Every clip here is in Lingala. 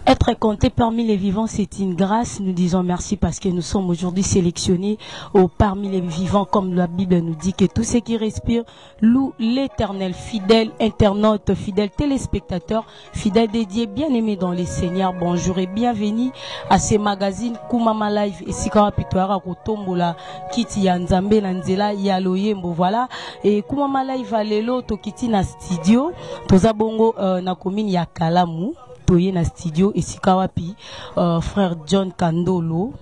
Être compté parmi les vivants, c'est une grâce. Nous disons merci parce que nous sommes aujourd'hui sélectionnés parmi les vivants, comme la Bible nous dit que tous ceux qui respirent louent l'Éternel. Fidèles internautes, fidèles téléspectateurs, fidèles dédiés, bien-aimés dans les Seigneurs, bonjour et bienvenue à ces magazines Kumama Live et Sikawa Pitoara Kotombola Kiti Yanzambe Nanzela Yaloyembo. Voilà. Et Kumama Live à l'élo Tokiti na studio. Toza bongo na commune ya Kalamu. Toye na studio et Sikawapi, frère John Kandolo.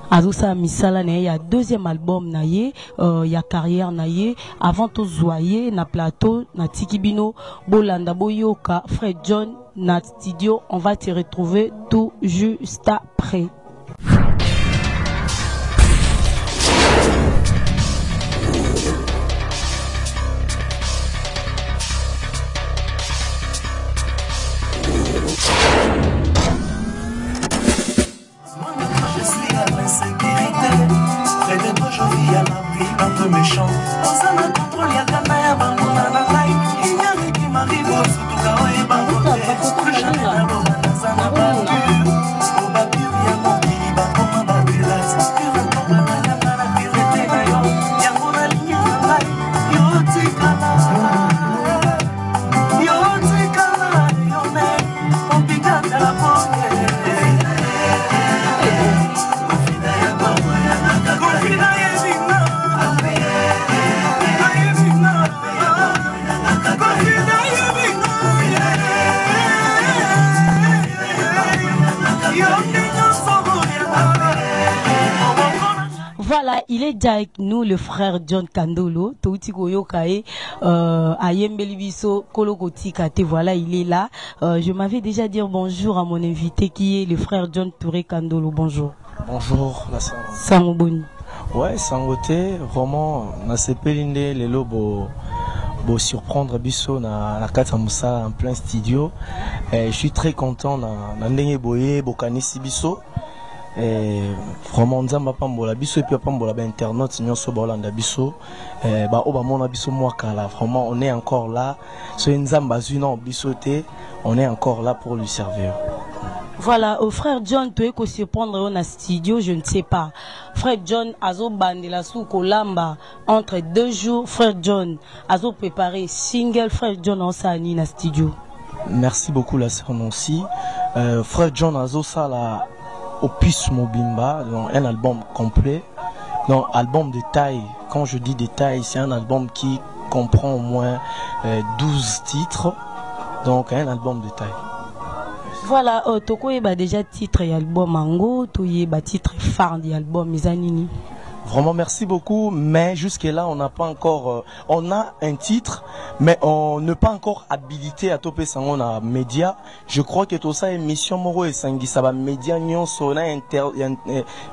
Azusa misala na ya deuxième album na ye, ya carrière na ye, avant tout zoyer na plateau na Tikibino Bolanda Boyoka, frère John na studio, on va te retrouver tout juste après. Méchant, on s'en a contrôlé à Kanaya, Bangona, la taille, il y a rien qui m'arrive, surtout quand on est bangoté, que j'en ai d'abord, ça n'a pas vu, au babu, il y a mon qui va comme un babulas, que je tombe à la mana, qui rete na yo, il y a mon aligné na lai, yo tikala, yo ne, on piquante à la porte. Voilà, il est déjà avec nous, le frère John Kandolo. Touti Goyokae, Ayembelibiso, Kologoti Kate. Voilà, il est là. Je m'avais déjà dit bonjour à mon invité qui est le frère John Touré Kandolo. Bonjour. Bonjour, la Sangoboni. Ouais, Sangote, vraiment, na sepelinde les lobos. Pour surprendre Bisso na Kata Moussa en plein studio. Je suis très content na ndenge boye bokanisi Bisso. Vraiment nzamba pambola Bisso et puis pambola ba internaute nyonso ba Holanda Bisso. Ba oba mona Bisso moi kala. Vraiment on est encore là. So nzamba zuna Bisso te, on est encore là pour lui servir. Voilà, au frère John, tu es qu'on se prendre dans studio, je ne sais pas. Frère John, Azo Bandela sous Kolamba, entre 2 jours, frère John, Azo préparé single, frère John en sani na studio. Merci beaucoup la sœur Nancy. Frère John Azo Sala Opus Mobimba, donc un album complet. Donc album de taille, quand je dis de taille, c'est un album qui comprend au moins 12 titres. Donc un album de taille. Voilà, Toko a déjà titre et album Mango, tu as titre phare de l'album Mizanini. Vraiment merci beaucoup, mais jusque-là on n'a pas encore, on a un titre, mais on n'est pas encore habilité à toper sango na média. Je crois que tout ça émission moro et sangi ça va média nyonso na y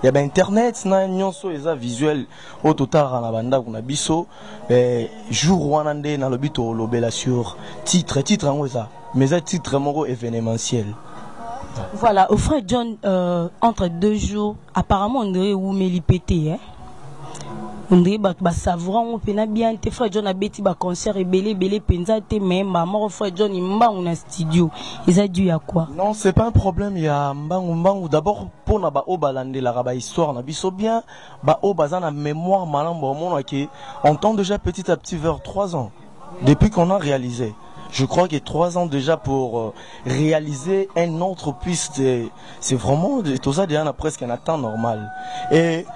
a internet na nyonso eza visuel au total na banda kuna biso jour wanande na lobito lobela sur titre ango ça, mais un titre moro événementiel. Voilà, au frère John, entre 2 jours, apparemment on dirait où Meli pété, hein. On dirait bah savoir on peut bien te frère John a bêti bah concert et belé penza te même bah mort frère John il m'a on a studio. Ils a dû à quoi? Non, c'est pas un problème, il y a mbangu d'abord pour na ba obalande la raba histoire na biso bien ba obaza na mémoire malambo mon qui on tend déjà petit à petit vers 3 ans depuis qu'on a réalisé. Je crois que 3 ans déjà pour réaliser un autre piste, c'est vraiment tout ça déjà presque un temps normal. Et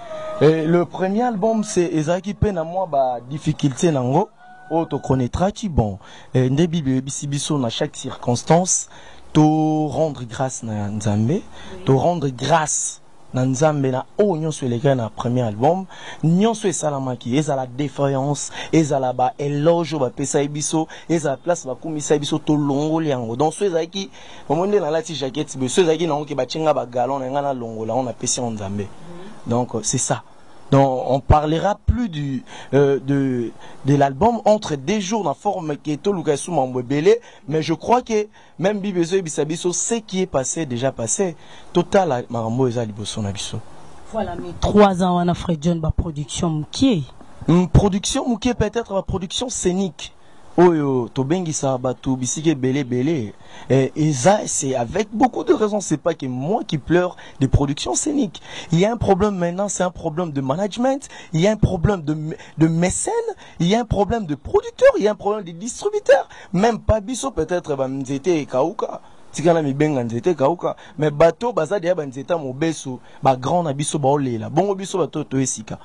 le premier album c'est Ezaki Pena moi ba difficulté nango auto connaîtra qui bon ndebi biso na chaque circonstance to rendre grâce na Nzambe, to rendre grâce na Nzambe na o nyonso eleka na premier album nyonso esalamaki ezala défaillance ezala ba éloge ba pesa biso ezala place ba kumisa biso to longoli yango donc so ezaki omonde na lati jaquette be so ezaki na oki ba chinga ba galon na ngana longola on a pesi en Nzambe. Donc c'est ça. Donc on parlera plus de l'album entre 2 jours dans forme qui est tout Lukasu Mambwebele, mais je crois que même Bibezo et Bisabiso, ce qui est passé déjà passé. Total Marambo et Zaliboso Nabiso. Voilà, mais 3 ans on a fait John ba production Moukié. Production Moukié peut-être la production scénique. Oyo, Tobengi Sabatou, Bisike Belé Belé. Et ça, c'est avec beaucoup de raisons. C'est pas que moi qui pleure des productions scéniques. Il y a un problème maintenant, c'est un problème de management. Il y a un problème de mécène. Il y a un problème de producteur. Il y a un problème de distributeur. Même pas Bisso, peut-être, Mzete et Kauka. Tikana mi benga nzete kauka mais bateau bazadi ya banzeta mobeso ba grand na biso ba olela bongo biso bato to esika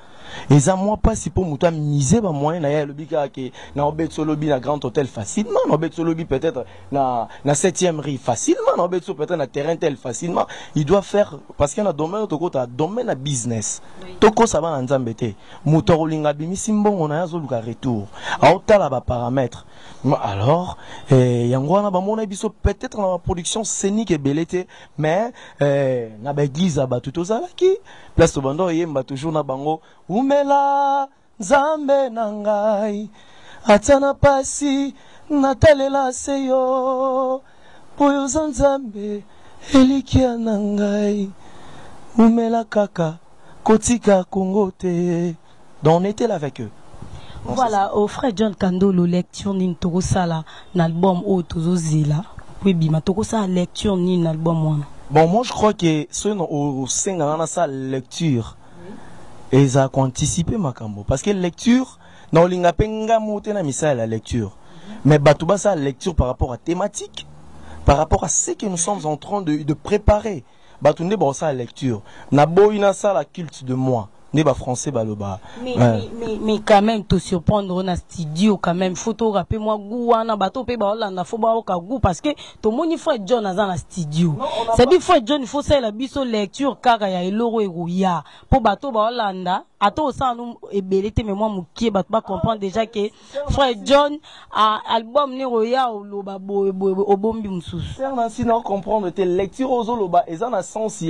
eza moi pas si pour muta miser ba moyen na ya lobika ke na obeto lobi na grand hôtel facilement na obeto lobi peut-être na 7e rue facilement na obeto peut-être na terrain tel facilement il doit faire parce qu'il y a un domaine to kota domaine à business toko ça va na nzambete muto rolinga bimisi mbongo na yazo luka retour a otala ba paramètres alors yango wana ba mona biso peut-être na production scénique et belete mais na ba église ba tout ozalaki place to bando yemba toujours na bango umela nzambe na ngai atana pasi natalela seyo poyo nzambe elikia na ngai umela kaka kotika kongote donc on était là avec eux. Voilà, au frère John Kandolo lecture nin toko sala l'album o tozo zila. Oui, bima toko sala lecture nin album wana. Bon, moi je crois que ceux au sein dans sa lecture ils ont anticipé makambo parce que lecture na olinga penga moté na misa la lecture. Mais batuba sa lecture par rapport à thématique, par rapport à ce que nous sommes en train de préparer. Batunde bon ça lecture. Na boina ça la culte de moi. Neba français baloba. Mais quand même te surprendre na studio quand même photo rappeler moi goût wana bato pe ba Hollanda faut ba ka goût parce que to moni frère John aza na studio. C'est dit frère John il faut ça la biso lecture kaka ya eloro eruya pour bato ba Hollanda ato ça nous ebelete mais moi mukie bato ba comprendre déjà que frère John a album ni roya loba obombi mususu. Faire ainsi non comprendre tes lectures aux loba et ça na sens il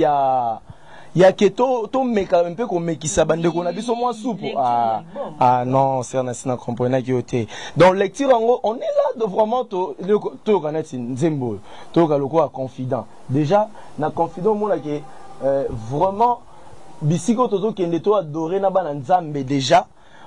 y a que to meka un peu comme meki sabande qu'on a biso moins soupe non c'est un instant comprendre qui était donc lecture en on est là de vraiment to connaître nzembo to kaloko à confident déjà na confident moi là que vraiment bisiko tozo kende to adorer na bana nzambe déjà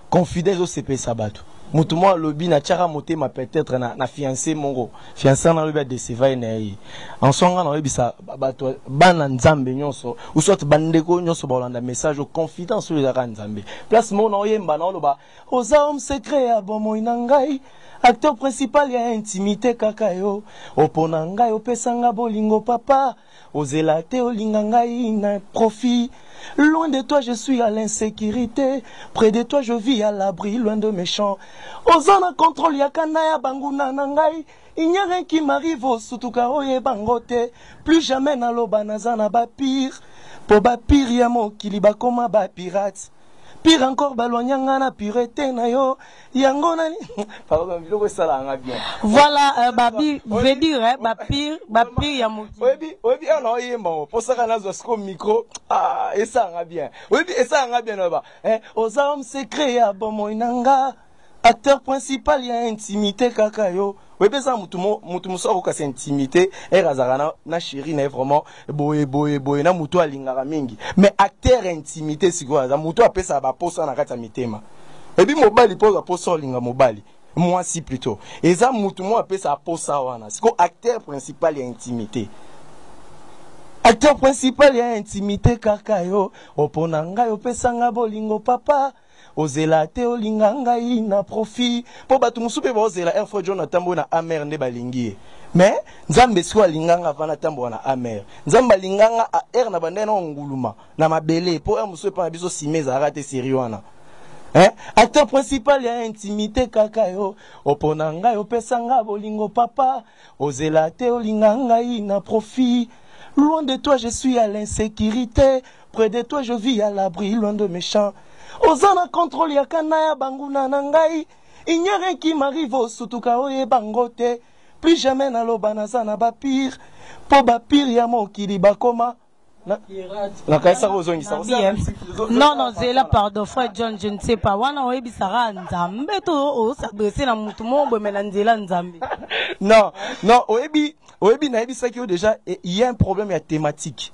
confident au CP sabato mutumo lobi na tchara moté ma peut-être na fiancé mongo fiancé na lobi de seva nei en songa na bisa bato bana nzambe nyonso ou soit bandeko nyonso ba landa message au confidence sur les nzambe place mon oyemba na loba oza homme secret a bomo inangai acteur principal ya intimité kakayo opona ngai opesanga bolingo papa ozela te olinga ngai na profit. Loin de toi, je suis à l'insécurité. Près de toi, je vis à l'abri, loin de méchants. Ozana contrôle yakanaya banguna nangai. Il n'y a rien qui m'arrive au sutuka oye bangote. Plus jamais na loba nazana ba pire. Po ba pire yamo kiliba koma ba pirate. Pire encore baloignanga na pureté na yo. Yango nani. Pardon, biloko sala nga bien. Voilà, babi veut dire ba pire yamo. Oyebi ana oyemba po saka nazo sko micro. Et ça nga bien. Oyebi et ça nga bien là-bas. Aux hommes secrets ya bomo inanga. Acteur principal ya intimité kakayo. Oui, mais ça, mutumo sort ka intimité, et razarana na chérie na vraiment boye na mutu alingara mingi. Mais acteur intimité c'est quoi? Ça mutu apesa ba posa na kata mitema. Et puis mobali posa posa linga mobali. Moi si plutôt. Et ça mutumo apesa posa wana. C'est quoi acteur principal ya intimité? Acteur principal ya intimité kakayo, opona ngai opesanga bolingo papa. Ozela te olinga ngai na profit po batu musupe ba ozela air for John atambo na amer nde balingi mais nzambe swa linganga vana tambo na amer nzamba linganga a air na bande na nguluma na mabele po air musupe pa biso simeza arate sérieux acteur principal ya intimité kakayo opona ngai opesanga bolingo papa ozela te olinga ngai na profit. Loin de toi je suis à l'insécurité, près de toi je vis à l'abri, loin de méchants. Ozana contrôle ya kanaya banguna nangai. Il n'y a rien qui m'arrive au sutuka oye bangote. Plus jamais na loba nazana ba pire. Po ba pire ya mokili bakoma. Non, c'est là, pardon, frère John, je ne sais pas. Wana oyebi sara nzambe to o s'adresser na mutu mombo menanzela nzambe. Non, oyebi na yebi ça qui déjà il y a un problème il y a thématique.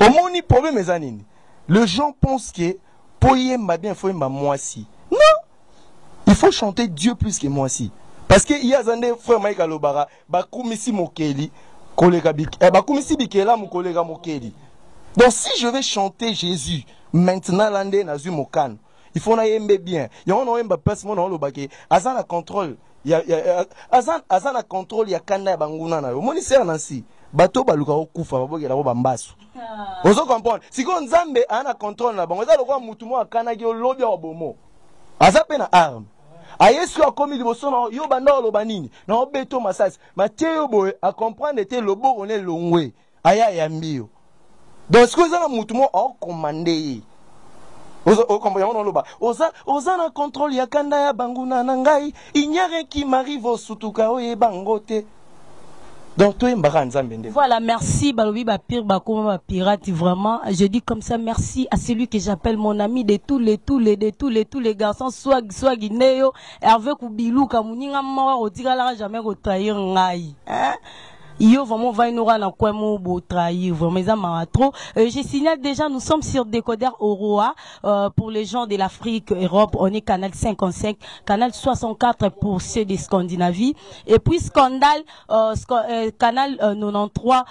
Au moni problème ezanini. Les gens pensent que pour yemba bien faut yemba moi si. Non. Il faut chanter Dieu plus que moi aussi. Parce que il y a des frères Maïka Lobara, Bakoumisi Mokeli, collègue Bakoumisi Bikela, mon collègue Mokeli. Donc si je vais chanter Jésus, maintenant l'andé n'a eu mon can. Il faut n'aimber bien. Il y a un place mon le baquet. Azan a contrôle. Azan a contrôle. Il y a kanda banguna na. Mon sert nansi. Bateau baluka okufa baboke la bambasu. Vous comprenez? Si on Nzambe a contrôle na bango, ça le quoi mutumo akana ki lobby wa bomo. Azan pe na arme. Ayesu a commis de bosso na yo banda lo banini. Na obeto masas. Mathieu boy a comprendre était le beau on est longwe. Aya yambio. Donc ce que ça mutumo a commandé. Oza na contrôle ya kanda ya banguna na ngai, il n'y a rien qui m'arrive au sutuka oye bangote. Donc toi Nzambe. Voilà, merci balobi ba pire ba koma ba pirate vraiment. Je dis comme ça merci à celui que j'appelle mon ami de tous les garçons soit Guinéo, Hervé Kubilou kamuninga mwa otikala jamais retrahir ngai. Hein? Yo vraiment va nous rendre quoi mon beau trahir vraiment ça m'a trop. Je signale déjà nous sommes sur décodeur Aurora pour les gens de l'Afrique, Europe, on est canal 55, canal 64 pour ceux de Scandinavie et puis canal 93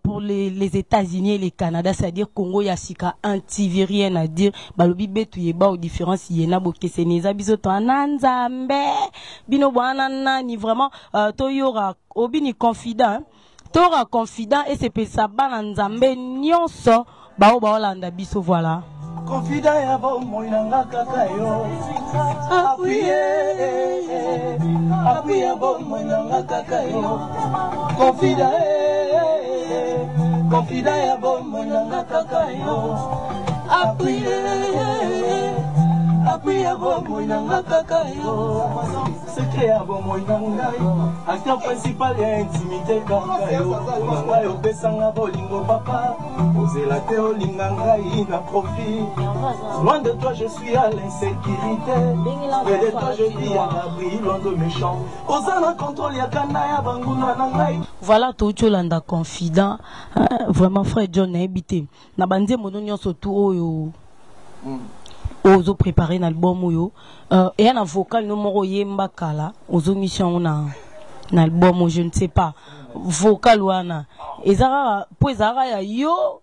pour les États-Unis et les Canada, c'est-à-dire Congo Yasika anti rien à dire balobi betu yeba aux différences yena boke seneza biso to ananzambe bino bwana nani vraiment toyora obini confident tora confident et c'est ça bana nzambe nyonso bao landa biso voilà confident ya bo moinanga kaka yo appuyer bo moinanga kaka yo confident ya bo moinanga kaka yo appuyer bo moinanga kaka yo secret ya bo moinanga acteur principal ya intimité kaka yo ngai opesanga bolingo papa ozela te olinganga ina profit loin de toi je suis à l'insécurité près de toi je vis à l'abri loin de méchants ozana contrôle ya kanda ya banguna na ngai. Voilà tout landa confident vraiment frère John habité na banze mono nyonso tout oyo ozo préparer un album yo et un vocal numéro yemba kala ozo mission na album je ne sais pas vocal wana ezara po ezara ya yo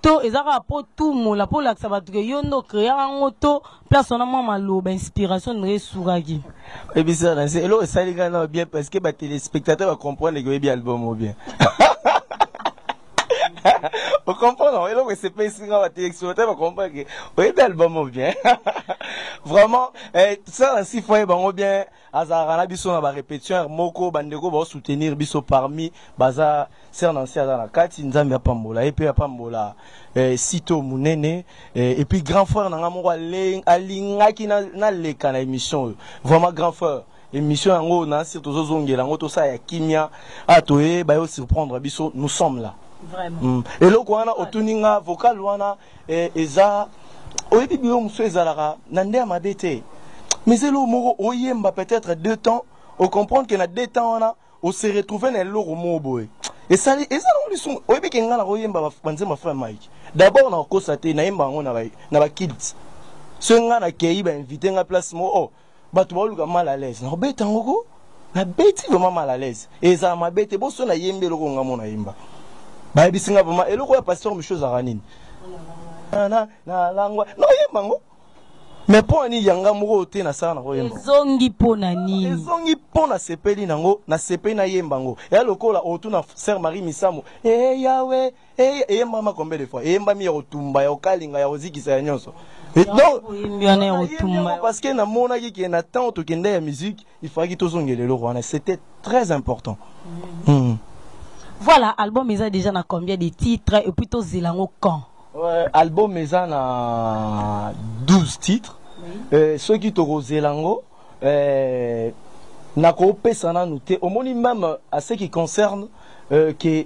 to ezara po tout mon la po la sabat que yo no créer en auto place on a maloba inspiration ne souragi et puis ça c'est là ça les gars bien parce que les téléspectateurs vont comprendre que bien album ou bien. Vous comprenez? Et là, c'est pas ici, on va téléspectateur va comprendre que oui, l'album bien. Vraiment, ça, ainsi, faut bien, Azarana, biso, na ba répétition, Moko, Bandeko, va soutenir, biso, parmi, Baza, Sernansi, Azana, Kati, Nzambi, Pambola, et puis, Pambola, Sito, Mounene, et puis, grand frère, Nangamoro, Alinga, qui n'a les canaux émission, vraiment, grand frère. Émission, en gros, na, surtout, Zongela, en gros, tout ça, ya Kimia, Atoé, bah, surprendre, biso, nous sommes là. Vraiment. Et là, on a otuninga vocal wana eza oyebi bio muso ezalaka nande amabete. Mais c'est là moko oyemba peut-être 2 temps, on comprend que na 2 temps wana on se retrouver na loro moboy. Et ça non lui sont oyebi kenga na oyemba banze ma frère Mike. D'abord na kosate na yemba ngona ba kids. Ce nga na kei ba inviter nga place mo oh batu ba luka mal à l'aise. Na beta ngoko na beti vraiment mal à l'aise. Et ça ma bete bo so na yembe loko nga mona yemba. Bah bisinga vraiment et le quoi pasteur monsieur Zaranine na langwa no yembango mais pour ani yanga moko te na sana ko yemba zongi pona ni zongi pona sepeli nango na sepeli na yembango et lokola otuna sœur Marie Misamo yawe yemba ma combien de fois yemba mi otumba ya okalinga ya ozikisa ya nyonso donc parce que na mona ki na temps to kende ya musique il faut que tozongele le roi c'était très important. Voilà, album Meza déjà na combien de titres et plutôt Zelango quand? Ouais, album Meza na 12 titres. Oui. Ceux qui toko Zelango na ko pesa na noté au moni même à ce qui concerne que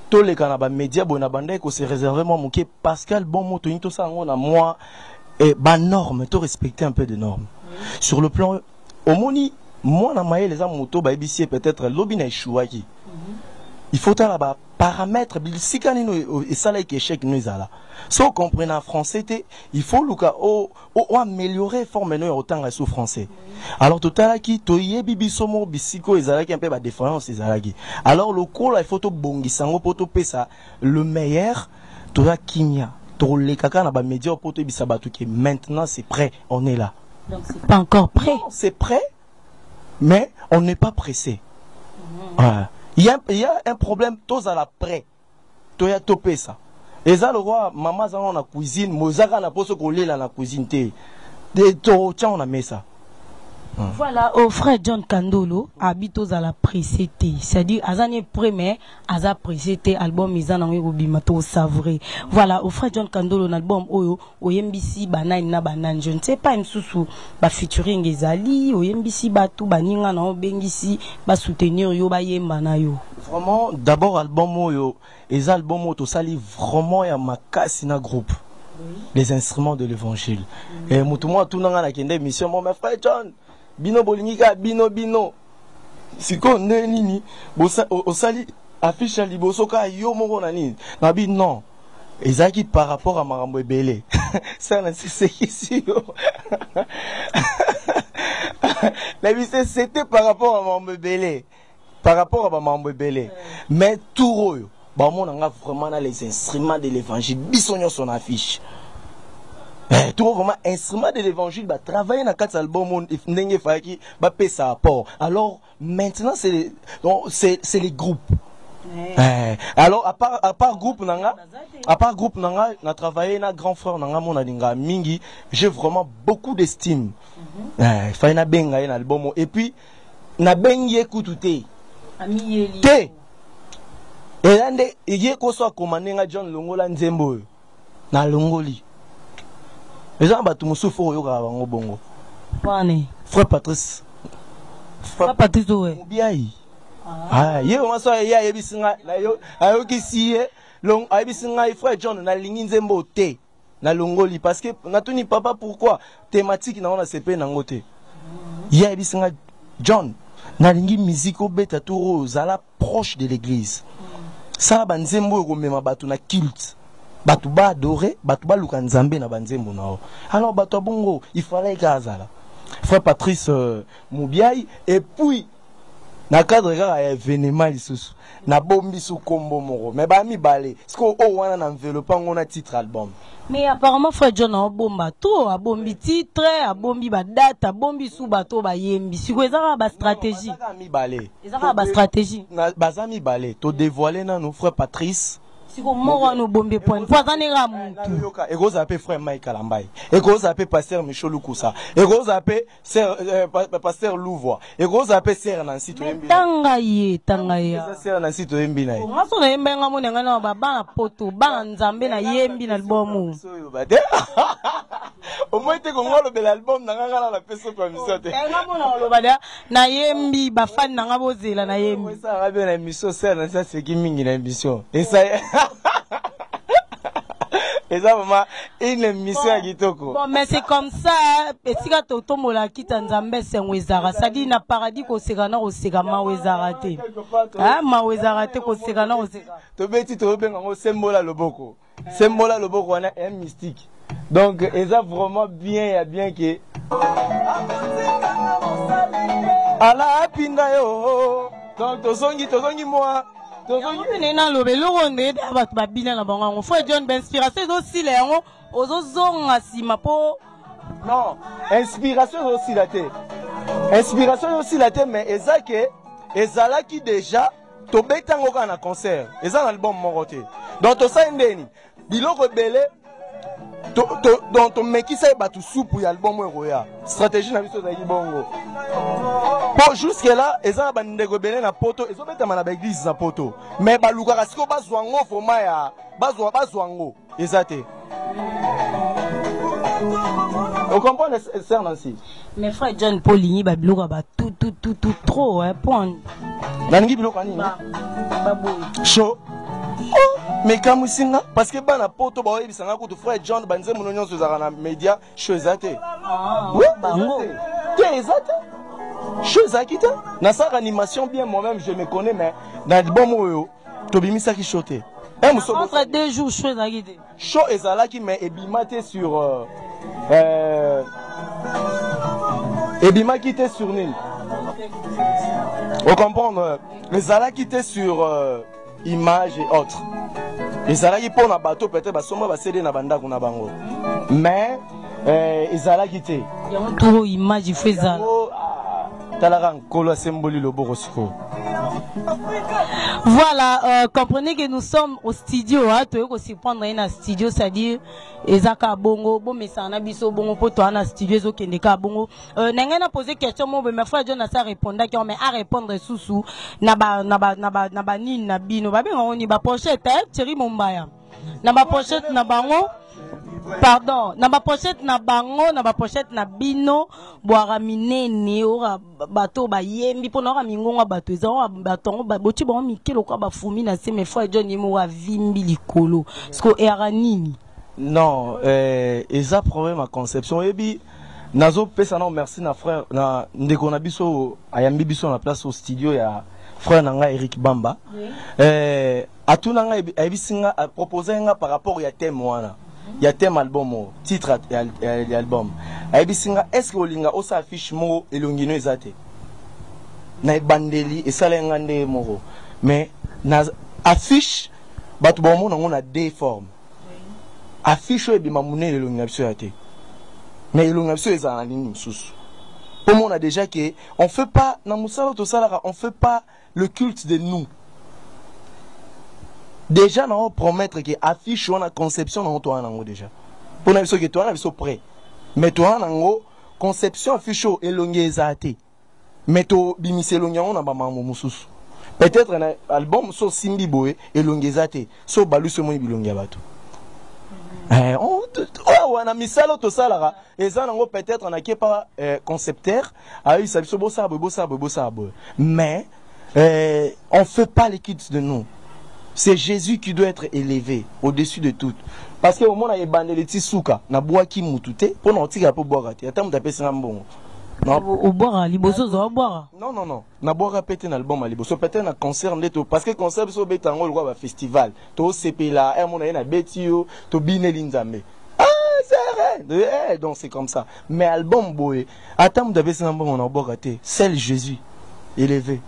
tous les canaba médias bona bande ko se réserver moi moké Pascal bon moto to sango na moi et ba norme to respecter un peu de normes. Oui. Sur le plan au moni moi na maye les amoto ba ibisi peut-être lobby na chouaki. il faut avoir des paramètres. Si et ça là échec nous là. Si on comprend en français, il faut améliorer forme nous autant sous français. Alors tout à l'heure qui toye bibi somo bisiko ezala qui un peu ba différence ezala qui. Alors le cours là il faut to bongi sango poto pesa le meilleur to la kimia. To le kaka na ba média poto bisabatu qui maintenant c'est prêt, on est là. Donc c'est pas encore prêt. C'est prêt mais on n'est pas pressé. Ouais. Il y a un problème, tous à la près. Tu as topé ça. Et ça, le roi, maman, ça, on a cuisine, Mozart, on a posé qu'on lit dans la cuisine. Des taureaux, on a mis ça. Voilà, au frère John Kandolo habite aux à la précédé. C'est-à-dire, à l'année première, à la précédé, album Izan en Ubimato Savré. Voilà, au frère John Kandolo, l'album Oyo, au MBC, Banane, na Banane. Je ne sais pas, une sous ba featuring Ezali, au MBC, Batou, Baninga, na Bengisi, ba soutenir yo, ba yembana yo. Vraiment, d'abord, album Oyo, et album Oyo, tout ça, vraiment, il y a ma casse dans groupe. Les instruments de l'évangile. Et moi, tout le monde a une mission, mon frère John. Bino bolingika bino siko neni osali affiche ya liboso ka yo moko na nini nabi non ezaki par rapport à marambo ebele ça na c'est ici c'était par rapport à marambo ebele mais tout royo ba mona vraiment na les instruments de l'évangile bisonyo son affiche. Tout vraiment instrument de l'évangile va travailler dans quatre albums et ça apport. Alors maintenant c'est les groupes. Alors à part groupe nanga na travaillé na grand frère nanga mon alinga mingi, j'ai vraiment beaucoup d'estime. Fai na benga un album et puis na bengi écouter. Té. Et là yé ko so commandé nga John Longola Nzembo na Longoli. Les gens battent mon souffle au yoga en bongo. Frère Patrice. Frère Patrice, ouais. Ah, hier, on s'est dit, il y a des gens qui s'y est. Long, il y a des frère John, na lingin te na longoli parce que na tuni papa pourquoi thématique na on a CP na ngote. Il y a des gens John, na lingi musico beta touro zala proche de l'église. Ça banzembo ko mema batu na culte. Batu ba adoré, batu ba luka nzambe na banzembo nao. Alors batu bongo, il fallait kazala. Frère Patrice Moubiaï et puis na cadre ga événement lisusu na bombi sou kombo moro mais ba mi balé parce que o wana na enveloppe ngona titre album. Mais apparemment frère John a bomba to a bombi titre a bombi ba date a bombi sou bato ba yembi siko ezaka ba stratégie mi balé ezaka ba stratégie na bazami balé to dévoiler na nous frère Patrice siko moro no bombe point poisonner à mutu et gros appel frère Mike Kalambai et gros appel pasteur Michel Lukusa et gros appel pasteur Louvois et gros appel sœur Nancy to embi tanga ye sœur Nancy to embi na ngaso na embenga mo nga na ba na poto ba nzambe na yembi na album au moins te ngolo de l'album na ngala la peso permission te nga mo na lo ba na yembi ba fan na nga bozela na yembi ça va bien la mission sœur Nancy c'est qui mingi na émission et ça et ça vraiment une émission à Kitoko. Bon mais c'est comme ça et si ka toto mola kita nzambe sengwezara ça dit na paradis ko segana ko segama wezara te ah ma wezara te ko segana ko segana to beti to benga ngo sembola loboko on a un mystique donc et ça vraiment bien que ala pinga yo donc to zongi moi na lobe loronde ba babina na bango frère John ben inspiration aussi léon ozozonga sima po non inspiration aussi la té mais ezake ezala qui déjà to betango kana concert ezala album moroté donc to ça ndeni biloko belé donc to mekisa batu soupe ya album roya stratégie na biso za bongo. Bon, jusque là, ils ont bandé na poto, ils ont mis dans l'église na poto. Mais baluka kasiko bazwango format ya bazwango. Exacté. Vous comprenez ça Nancy? Mais frère John Paulini babiloka ba tout trop hein point. Nangi biloka nini? Chaud. Oh, mais comme singa parce que bana poto ba oyebisanga ko to frère John banze munonyo sozaka na média show exacté. Oui, bango. Tu exacté. Chose à quitter. Dans sa animation bien moi-même je me connais mais dans le bon mot tobimisa ki show te. Entre 2 jours, show ezalaki te. Show ezalaki mais ebimate sur ebimaki te sur nini. Vous comprenez? Ezalaki te sur image et autres. Ezalaki pour na bateau peut-être basoma ba CD na banda kuna bango. Mais ezalaki te. Ya to image il fait ça. Talaran kolo symbole le borosiko. Voilà, comprenez que nous sommes au studio, hein, tu veux aussi prendre un studio, c'est-à-dire ezaka bongo, bon mais ça na biso bongo pour toi na studio zo kendeka bongo. N'engana posé question mon mais frère John a ça répondre qui mais à répondre sous na ba ni na bino ba ben on y ba pochette Thierry Mombaya. Na ba pochette na bango. Pardon, na ba pochette na bango, na ba pochette na bino, boara minene ora bato ba yembi pona ora mingonga bato ezao batongo ba boti ba mikelo kwa ba fumi na se me fois John yemo wa vimbi likolo. Sko era nini? Non, eza problème à conception ebi nazo pesa na merci na frère na ndeko na biso ayambi biso na place au studio ya frère nanga Eric Bamba. Atuna nga ebisinga a proposer nga par rapport ya thème wana. Il y a thème album, titre album. Est-ce que Olinga osa affiche mo elongino ezate? Na bandeli et salengande moro. Mais na affiche batu bomo na ngona deux formes. Affiche e bimamune elongina biso yate. Mais elongina biso ezana nini msusu. Pour moi on a déjà que on fait pas na musala to salara, on fait pas le culte de nous. Déjà, nous allons promettre que affiche ou la conception dans toi déjà. Pour nous que toi on prêt. Mais toi en conception affiche et longué zate. Mais to bimise longué on a ba mamu mususu. Peut-être un album so simbi boy et longué zate. So balu so mo bilonga bato. On a mis ça l'autre salara et ça on peut-être on a qui pas concepteur a eu ça beau ça. Mais on fait pas les kits de nous. C'est Jésus qui doit être élevé au-dessus de tout. Parce que au moment où il y a bandeleti souka, na bois qui moutute, pour nous tirer pour boire. Il y a tant de personnes en bon. Non. Au boire, liboso zo boire. Non. Na boire péter na album liboso péter na concert ndeto parce que concert so betango le roi festival. To CP là, un monde na betio, to bineli nzambe. Ah, c'est vrai. Donc c'est comme ça. Mais album boy, attends de personnes en bon on a boire. C'est Jésus élevé.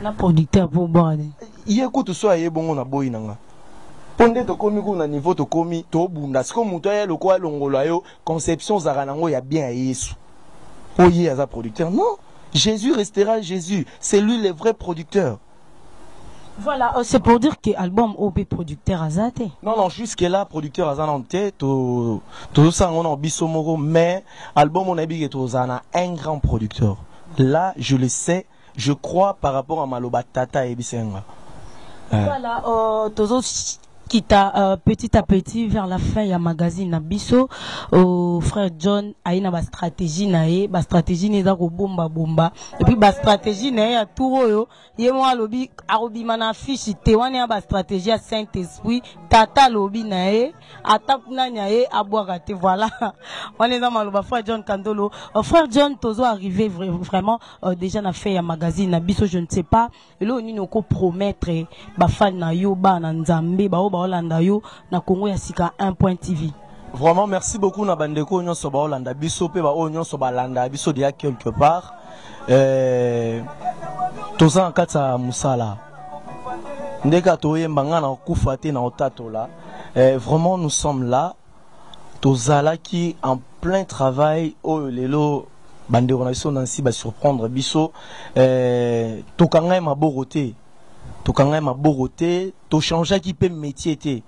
Na producteur pour boire. Il écoute soit y bon on a boy nanga. Ponde to komi ko na niveau to komi to bunda siko muto ya lokwa longola yo conception zaranango ya bien Yesu. Oye as producteur non, Jésus restera Jésus, c'est lui le vrai producteur. Voilà, c'est pour dire que album OB producteur azate. Non, jusque là producteur azanante to ça on a bisomoro mais album on a dit que to zana un grand producteur. Là, je le sais, je crois par rapport à Maloba Tata et Bisenga. Voilà, tozo kita petit à petit vers la fin ya magazine na biso frère John aina ba stratégie na ye ba stratégie neza ko bomba et puis ba stratégie na ya touro yo ye mo alobi arobi mana fiche te wana ba stratégie ya Saint-Esprit tata lobi na ye atap na nya ye abwaka te voilà on est dans maloba frère John Kandolo frère John tozo arrivé vraiment déjà na fait ya magazine na biso je ne sais pas lo ni noko promettre ba fan na yo ba na nzambe ba Olanda yo na Congo ya sika 1.tv. Vraiment merci beaucoup na bandeko nyonso ba Olanda biso pe ba nyonso ba landa biso dia quelque part toza nkata musala ndeka toyemba nga na kufa te na otatola vraiment nous sommes là tozala qui en plein travail au lelo bandeko na biso nansi ba surprendre biso tokanga ma boroté tokanga ma boroté to changer qui peut métier té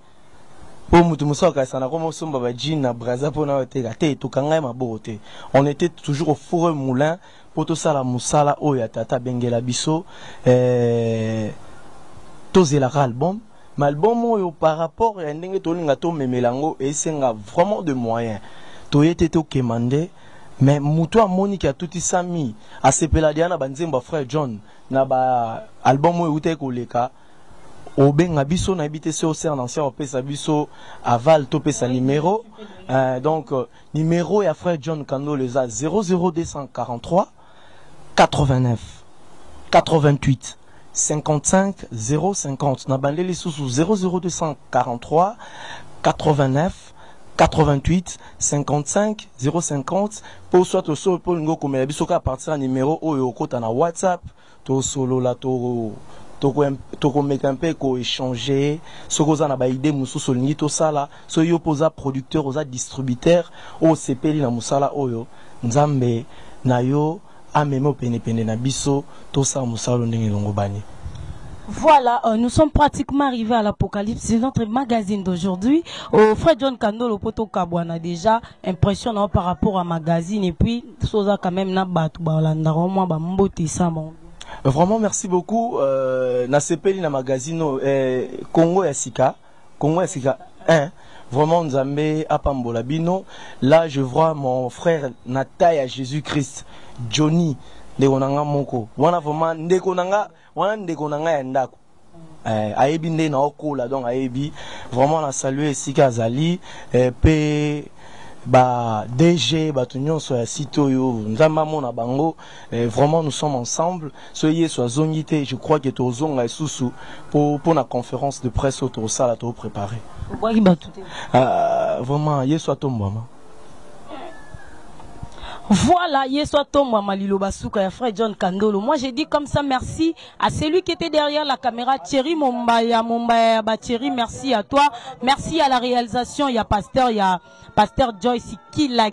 pour mutu musaka sana comme somba ba jean na braza pona te gate tokanga ma boroté on était toujours au four moulin pour tout ça la musala o ya tata bengela biso tozela album mais album par rapport à ndenge to linga to memelango et senga vraiment de moyens to était to kemande mais mutu amoni ki a tout sami a sepela diana banzemba frère John na ba album o ute ko leka obenga biso na habité sur ser ancien opesa biso aval to pesa numéro donc numéro ya frère John Kando les a 00243 89 88 55 050. Na bandeli sous 00243 89 88 55 050 pour soit au sol pour ngo comme bisoka à partir numéro oyo kota na WhatsApp to solo la to mettre un peu ko échanger ce qu'on a ba idée mususu lingi to sala so yo posa producteur oza distributeur o sepeli na musala oyo nzambe na yo amemo pene na biso to sa musalo ndenge longo bani. Voilà, nous sommes pratiquement arrivés à l'Apocalypse. C'est notre magazine d'aujourd'hui. Frère John Kandolo Poto Kabwana déjà impressionnant par rapport à magazine et puis Soza quand même na batu balanda vraiment ba mbote ça bon. Vraiment merci beaucoup na sepeli na magazine Congo ya Sika 1 vraiment Nzambe apambola bino. Là je vois mon frère Nataï à Jésus-Christ Johnny ndekonanga moko wana vraiment ndekonanga ya ndako ayebi nde na okola donc ayebi vraiment na saluer Sika Azali pe ba DG ba nyonso ya site oyo nzamba mona bango vraiment nous sommes ensemble soyez so zongité je crois que tozonga isusu pour la conférence de presse autour ça là to préparer vraiment yeso atombama. Voilà, Yeswa Tomwa Malilo Basuka et frère John Kandolo. Moi, j'ai dit comme ça, merci à celui qui était derrière la caméra, Thierry Mombaya, Thierry, merci à toi. Merci à la réalisation, il y a Pasteur Joyce, Kila,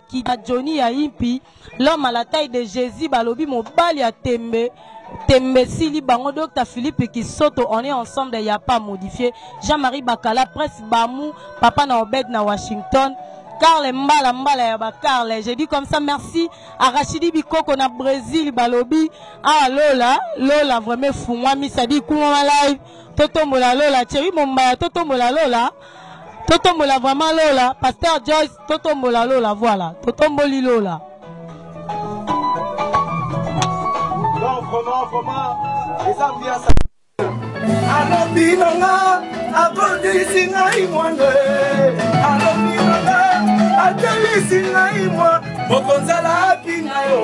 Johnny, Impi, l'homme à la taille de Jésus, Balobi, Mobali, à Tembe Sili, Bango, Docteur Philippe, qui saute, on est ensemble, il n'y a pas modifié. Jean-Marie Bakala, Presse Bamou, Papa Naobed, na Washington. Carle Mbala Carle, j'ai dit comme ça merci à Rachidi Bikoko na Brésil Balobi. Ah Lola vraiment fou moi mi ça dit comment live Toto Mola Lola Thierry Mombaya Toto Mola Lola vraiment Lola Pasteur Joyce Toto Mola Lola voilà Toto Mboli Lola. Non vraiment les amis ça alobi nanga akodisi ngai mwana alobi nanga atelisi ngai mwa mokonzala api na yo